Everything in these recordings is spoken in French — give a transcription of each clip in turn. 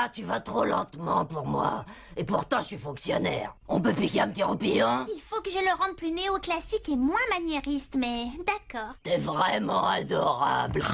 Là, tu vas trop lentement pour moi. Et pourtant, je suis fonctionnaire. On peut piquer un petit roupillon? Il faut que je le rende plus néoclassique et moins maniériste, mais d'accord. T'es vraiment adorable.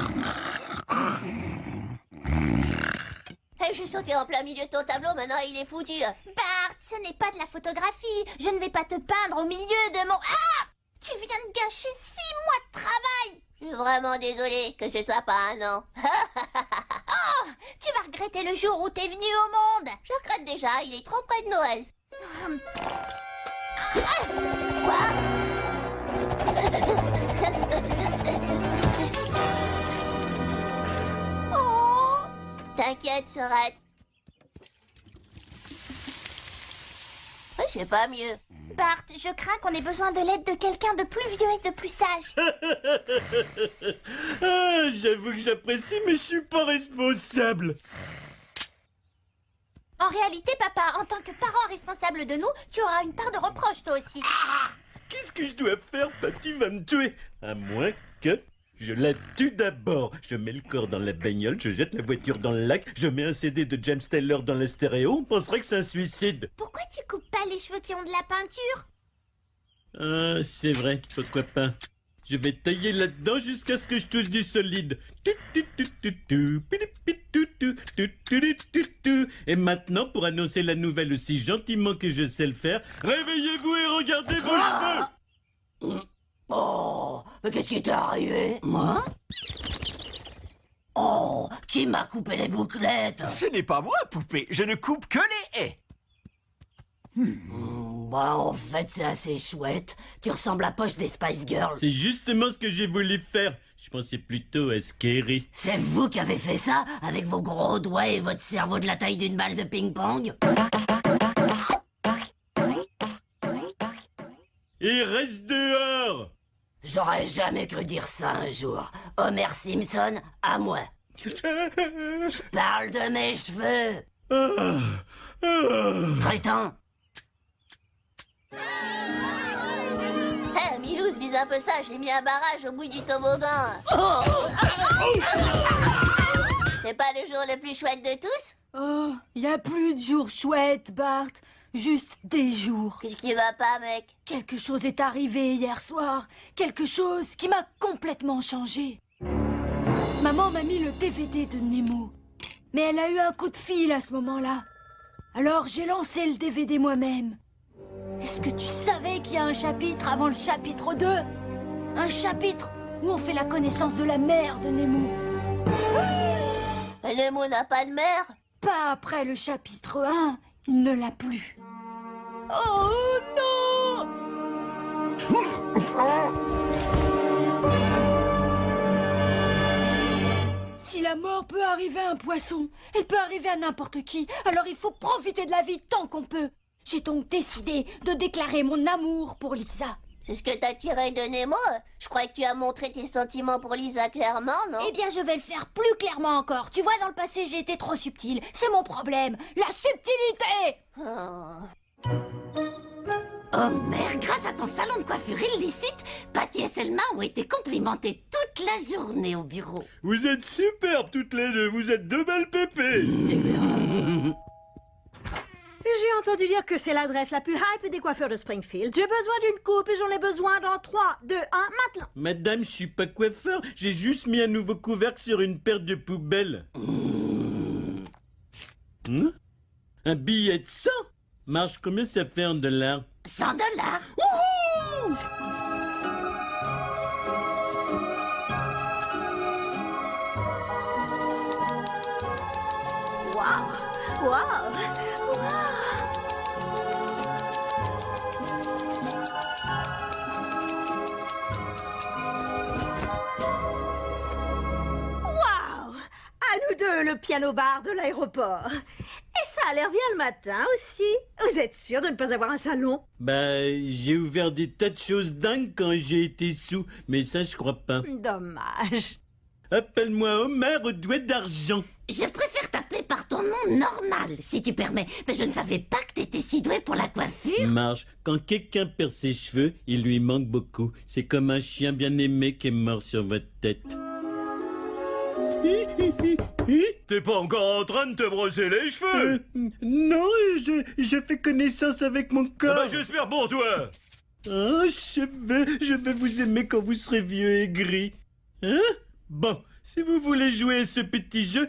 Hey, j'ai sauté en plein milieu de ton tableau, maintenant il est foutu. Bart, ce n'est pas de la photographie. Je ne vais pas te peindre au milieu de mon... Ah! Tu viens de gâcher 6 mois de travail. Je suis vraiment désolée que ce soit pas un an. Oh! Tu vas regretter le jour où t'es venu au monde. Je regrette déjà, il est trop près de Noël. Oh! T'inquiète, Sorette. C'est pas mieux. Bart, je crains qu'on ait besoin de l'aide de quelqu'un de plus vieux et de plus sage. Ah, j'avoue que j'apprécie, mais je suis pas responsable. En réalité, papa, en tant que parent responsable de nous, tu auras une part de reproche, toi aussi. Qu'est-ce que je dois faire? Patty va me tuer. À moins que je la tue d'abord. Je mets le corps dans la bagnole, je jette la voiture dans le lac, je mets un CD de James Taylor dans le stéréo, on penserait que c'est un suicide. Pourquoi tu coupes pas les cheveux qui ont de la peinture? Ah, c'est vrai, pourquoi pas. Je vais tailler là-dedans jusqu'à ce que je touche du solide. Et maintenant, pour annoncer la nouvelle aussi gentiment que je sais le faire, réveillez-vous et regardez vos cheveux. Oh, mais qu'est-ce qui t'est arrivé? Moi? Oh, qui m'a coupé les bouclettes? Ce n'est pas moi, poupée. Je ne coupe que les haies. Bah, en fait, c'est assez chouette. Tu ressembles à Poche des Spice Girls. C'est justement ce que j'ai voulu faire. Je pensais plutôt à Scary. C'est vous qui avez fait ça, avec vos gros doigts et votre cerveau de la taille d'une balle de ping-pong? Et reste dehors. J'aurais jamais cru dire ça un jour. Homer Simpson, à moi. Je parle de mes cheveux. Crétin. Hé, Milouz, vise un peu ça, j'ai mis un barrage au bout du toboggan. C'est pas le jour le plus chouette de tous? Oh, y a plus de jours chouettes, Bart. Juste des jours. Qu'est-ce qui va pas, mec? Quelque chose est arrivé hier soir. Quelque chose qui m'a complètement changé. Maman m'a mis le DVD de Nemo. Mais elle a eu un coup de fil à ce moment-là. Alors j'ai lancé le DVD moi-même. Est-ce que tu savais qu'il y a un chapitre avant le chapitre 2? Un chapitre où on fait la connaissance de la mère de Nemo. Nemo n'a pas de mère? Pas après le chapitre 1, il ne l'a plus. Oh non! Si la mort peut arriver à un poisson, elle peut arriver à n'importe qui. Alors il faut profiter de la vie tant qu'on peut. J'ai donc décidé de déclarer mon amour pour Lisa. C'est ce que t'as tiré de Nemo? Je crois que tu as montré tes sentiments pour Lisa clairement, non? Eh bien, je vais le faire plus clairement encore. Tu vois, dans le passé, j'ai été trop subtile. C'est mon problème. La subtilité! Oh merde, grâce à ton salon de coiffure illicite, Patty et Selma ont été complimentées toute la journée au bureau. Vous êtes superbes toutes les deux, vous êtes deux belles pépées. J'ai entendu dire que c'est l'adresse la plus hype des coiffeurs de Springfield. J'ai besoin d'une coupe et j'en ai besoin dans 3, 2, 1, maintenant. Madame, je suis pas coiffeur, j'ai juste mis un nouveau couvercle sur une paire de poubelles. Un billet de 100? Marche, combien ça fait en dollars? 100 $. Waouh! Waouh! Waouh! À nous deux, le piano-bar de l'aéroport. Et ça a l'air bien le matin aussi. Vous êtes sûr de ne pas avoir un salon? Bah, j'ai ouvert des tas de choses dingues quand j'ai été sous, mais ça, je crois pas. Dommage. Appelle-moi Homer au doigt d'argent. Je préfère t'appeler par ton nom normal, si tu permets. Mais je ne savais pas que t'étais si doué pour la coiffure. Marche, quand quelqu'un perd ses cheveux, il lui manque beaucoup. C'est comme un chien bien aimé qui est mort sur votre tête. T'es pas encore en train de te brosser les cheveux? Non, je fais connaissance avec mon Ah corps. bah, j'espère pour toi. Oh, je vais vous aimer quand vous serez vieux et gris. Hein? Bon, si vous voulez jouer à ce petit jeu...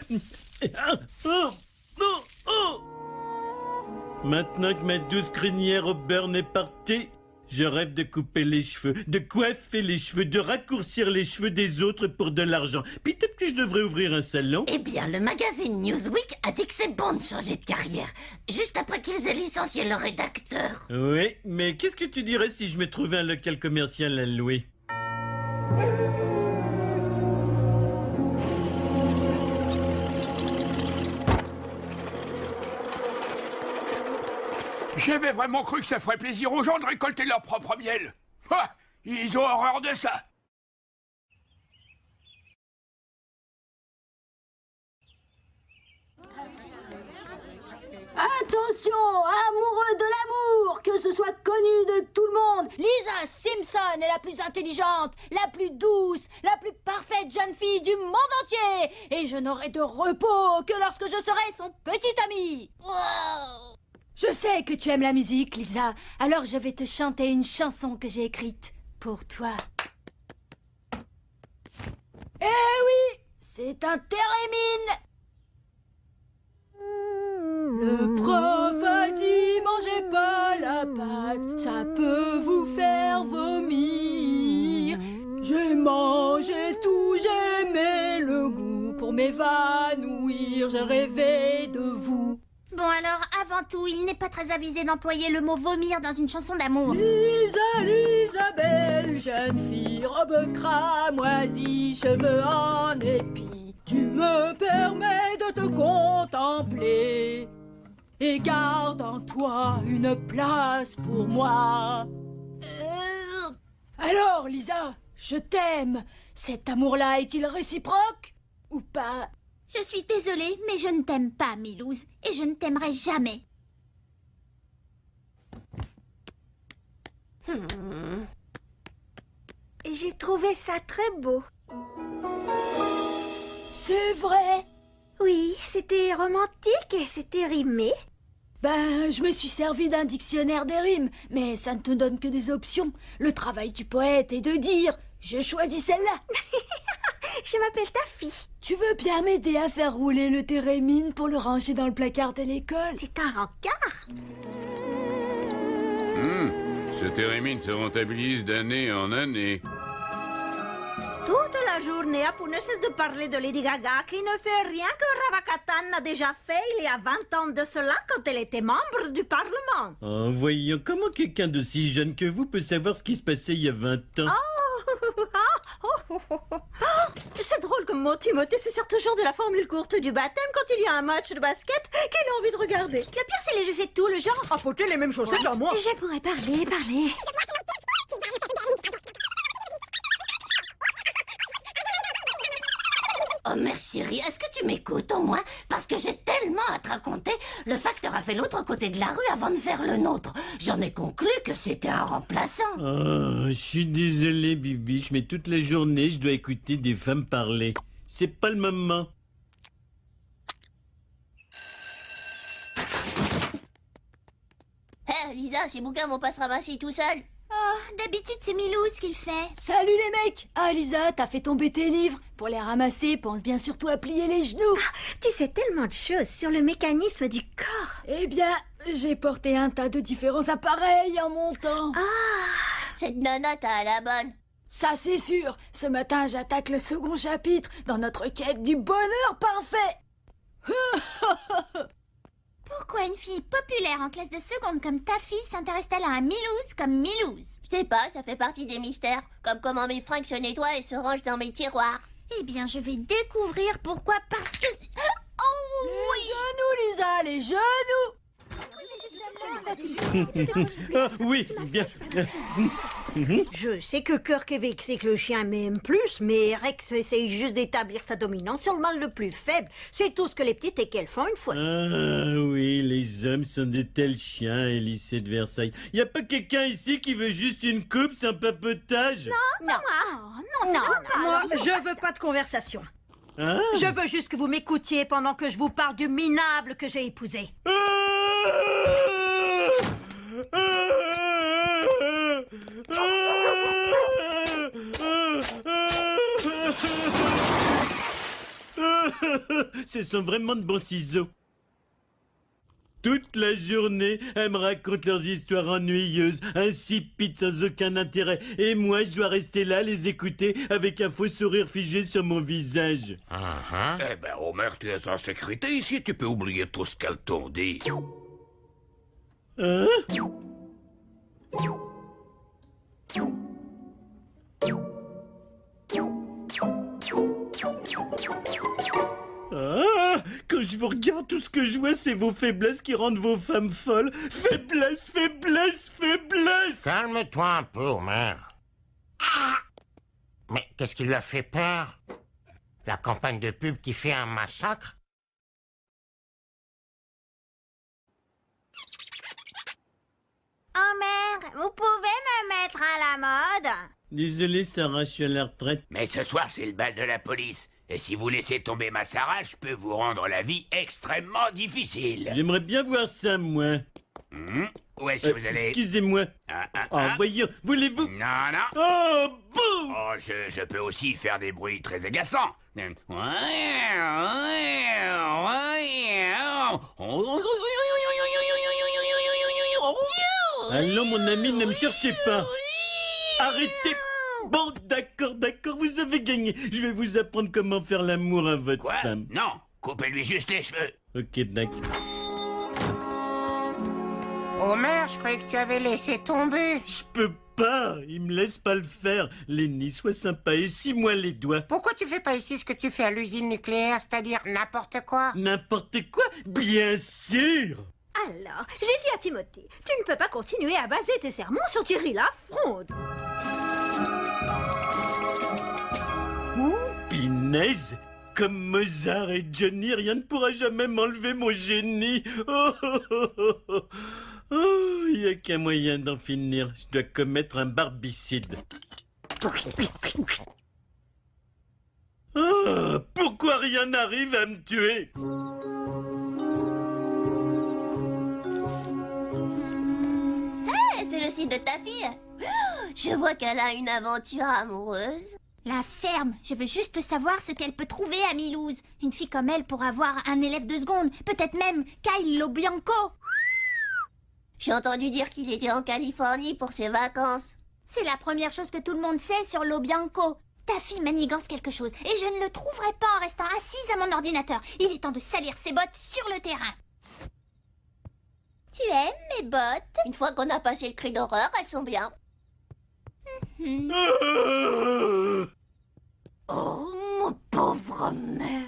Maintenant que ma douce crinière au beurre est partie, je rêve de couper les cheveux, de coiffer les cheveux, de raccourcir les cheveux des autres pour de l'argent. Peut-être que je devrais ouvrir un salon. Eh bien, le magazine Newsweek a dit que c'est bon de changer de carrière, juste après qu'ils aient licencié leur rédacteur. Oui, mais qu'est-ce que tu dirais si je me trouvais un local commercial à louer? J'avais vraiment cru que ça ferait plaisir aux gens de récolter leur propre miel. Ah, ils ont horreur de ça. Attention, amoureux de l'amour, que ce soit connu de tout le monde, Lisa Simpson est la plus intelligente, la plus douce, la plus parfaite jeune fille du monde entier. Et je n'aurai de repos que lorsque je serai son petit ami. Wow. Je sais que tu aimes la musique, Lisa, alors je vais te chanter une chanson que j'ai écrite pour toi. Eh oui, c'est un térémine. Le prof a dit mangez pas la pâte, ça peut vous faire vomir. J'ai mangé tout, j'aimais le goût pour m'évanouir, j'ai rêvé de vous. Bon alors, avant tout, il n'est pas très avisé d'employer le mot vomir dans une chanson d'amour. Lisa, belle jeune fille, robe cramoisie, cheveux en épi. Tu me permets de te contempler et garde en toi une place pour moi. Alors, Lisa, je t'aime. Cet amour-là est-il réciproque ou pas? Je suis désolée, mais je ne t'aime pas, Milouz, et je ne t'aimerai jamais. J'ai trouvé ça très beau. C'est vrai. Oui, c'était romantique et c'était rimé. Ben, je me suis servi d'un dictionnaire des rimes, mais ça ne te donne que des options. Le travail du poète est de dire « Je choisis celle-là ». Je m'appelle Taffy. Tu veux bien m'aider à faire rouler le térémine pour le ranger dans le placard de l'école? C'est un rencard. Ce térémine se rentabilise d'année en année. Toute la journée, Apu ne cesse de parler de Lady Gaga qui ne fait rien que Ravakatan a déjà fait il y a 20 ans de cela quand elle était membre du Parlement. Oh, voyons, comment quelqu'un de si jeune que vous peut savoir ce qui se passait il y a 20 ans? C'est drôle comme mot, Timothée se sert toujours de la formule courte du baptême quand il y a un match de basket qu'il a envie de regarder. Le pire, c'est les je sais tout, le genre « apporter les mêmes chaussettes à moi ». Je pourrais parler. Oh merci chérie, est-ce que tu m'écoutes au moins? Parce que j'ai tellement à te raconter. Le facteur a fait l'autre côté de la rue avant de faire le nôtre. J'en ai conclu que c'était un remplaçant. Oh, je suis désolé, Bibiche, mais toute la journée, je dois écouter des femmes parler. C'est pas le moment. Hé, Lisa, ces bouquins vont pas se ramasser tout seuls. Oh, d'habitude c'est Milouz qui le fait. Salut les mecs! Ah Lisa, t'as fait tomber tes livres. Pour les ramasser, pense bien surtout à plier les genoux. Tu sais tellement de choses sur le mécanisme du corps. Eh bien, j'ai porté un tas de différents appareils en montant. Cette nana, t'as la bonne. Ça c'est sûr. Ce matin, j'attaque le second chapitre dans notre quête du bonheur parfait. Pourquoi une fille populaire en classe de seconde comme ta fille s'intéresse-t-elle à un Milouz comme Milouz? Je sais pas, ça fait partie des mystères. Comme comment mes fringues se nettoient et se rangent dans mes tiroirs. Eh bien, je vais découvrir pourquoi, parce que... Oh Les genoux, Lisa, les genoux. Ah, oui, bien. Je sais que Kirk est vexé que le chien m'aime plus, mais Rex essaye juste d'établir sa dominance sur le mâle le plus faible. C'est tout ce que les petites et qu'elles font une fois. Ah oui, les hommes sont de tels chiens, Élysée de Versailles. Y a pas quelqu'un ici qui veut juste une coupe sans papotage? Non, moi, je veux pas de conversation. Ah. Je veux juste que vous m'écoutiez pendant que je vous parle du minable que j'ai épousé. Ce sont vraiment de bons ciseaux. Toute la journée, elles me racontent leurs histoires ennuyeuses, insipides, sans aucun intérêt. Et moi, je dois rester là, les écouter, avec un faux sourire figé sur mon visage. Eh ben, Homer, tu es en sécurité ici, tu peux oublier tout ce qu'elles t'ont dit. Hein? Ah, quand je vous regarde, tout ce que je vois, c'est vos faiblesses qui rendent vos femmes folles. Faiblesse, faiblesse, faiblesse! Calme-toi un peu, Homer. Mais qu'est-ce qui lui a fait peur? La campagne de pub qui fait un massacre? Homer, vous pouvez me mettre à la mode? Désolé, Sarah, je suis à la retraite. Mais ce soir, c'est le bal de la police. Et si vous laissez tomber ma Sarah, je peux vous rendre la vie extrêmement difficile. J'aimerais bien voir ça, moi. Où est-ce que vous allez? Excusez-moi. Voyons, voulez-vous... Non, non. Oh, boum! Oh, je peux aussi faire des bruits très agaçants. Allons, mon ami, ne me cherchez pas. Arrêtez. Bon, d'accord, vous avez gagné. Je vais vous apprendre comment faire l'amour à votre Quoi? femme. Non, coupez-lui juste les cheveux. Ok, d'accord. Homer, je croyais que tu avais laissé tomber. Je peux pas, il me laisse pas le faire. Lenny, sois sympa et scie-moi les doigts. Pourquoi tu fais pas ici ce que tu fais à l'usine nucléaire, c'est-à-dire n'importe quoi? N'importe quoi? Bien sûr! Alors, j'ai dit à Timothée, tu ne peux pas continuer à baser tes sermons sur Thierry Lafronde. Pinaise! Comme Mozart et Johnny, rien ne pourra jamais m'enlever mon génie. Oh, il n'y a qu'un moyen d'en finir. Je dois commettre un barbicide. Oh, pourquoi rien n'arrive à me tuer? Hey, c'est le site de ta fille. Je vois qu'elle a une aventure amoureuse. La ferme. Je veux juste savoir ce qu'elle peut trouver à Milouz. Une fille comme elle pour avoir un élève de seconde. Peut-être même Kyle Lobianco. J'ai entendu dire qu'il était en Californie pour ses vacances. C'est la première chose que tout le monde sait sur Lobianco. Ta fille manigance quelque chose et je ne le trouverai pas en restant assise à mon ordinateur. Il est temps de salir ses bottes sur le terrain. Tu aimes mes bottes? Une fois qu'on a passé le cri d'horreur, elles sont bien. Oh, mon pauvre mère.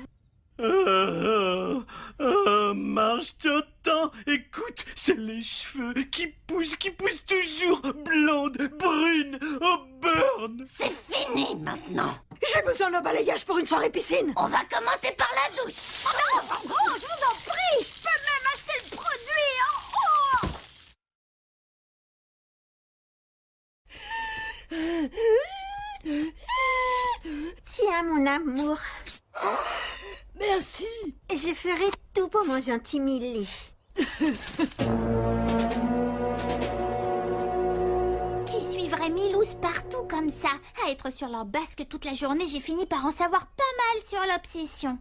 Marche, t'entends? Écoute, c'est les cheveux qui poussent toujours, blondes, brunes, au burn. C'est fini maintenant. J'ai besoin d'un balayage pour une soirée piscine. On va commencer par la douche. Oh, je vous en prie, je peux même acheter le produit. Tiens, mon amour. Merci. Je ferai tout pour mon gentil Millie. Qui suivrait Milouz partout comme ça? À être sur leur basque toute la journée, j'ai fini par en savoir pas mal sur l'obsession.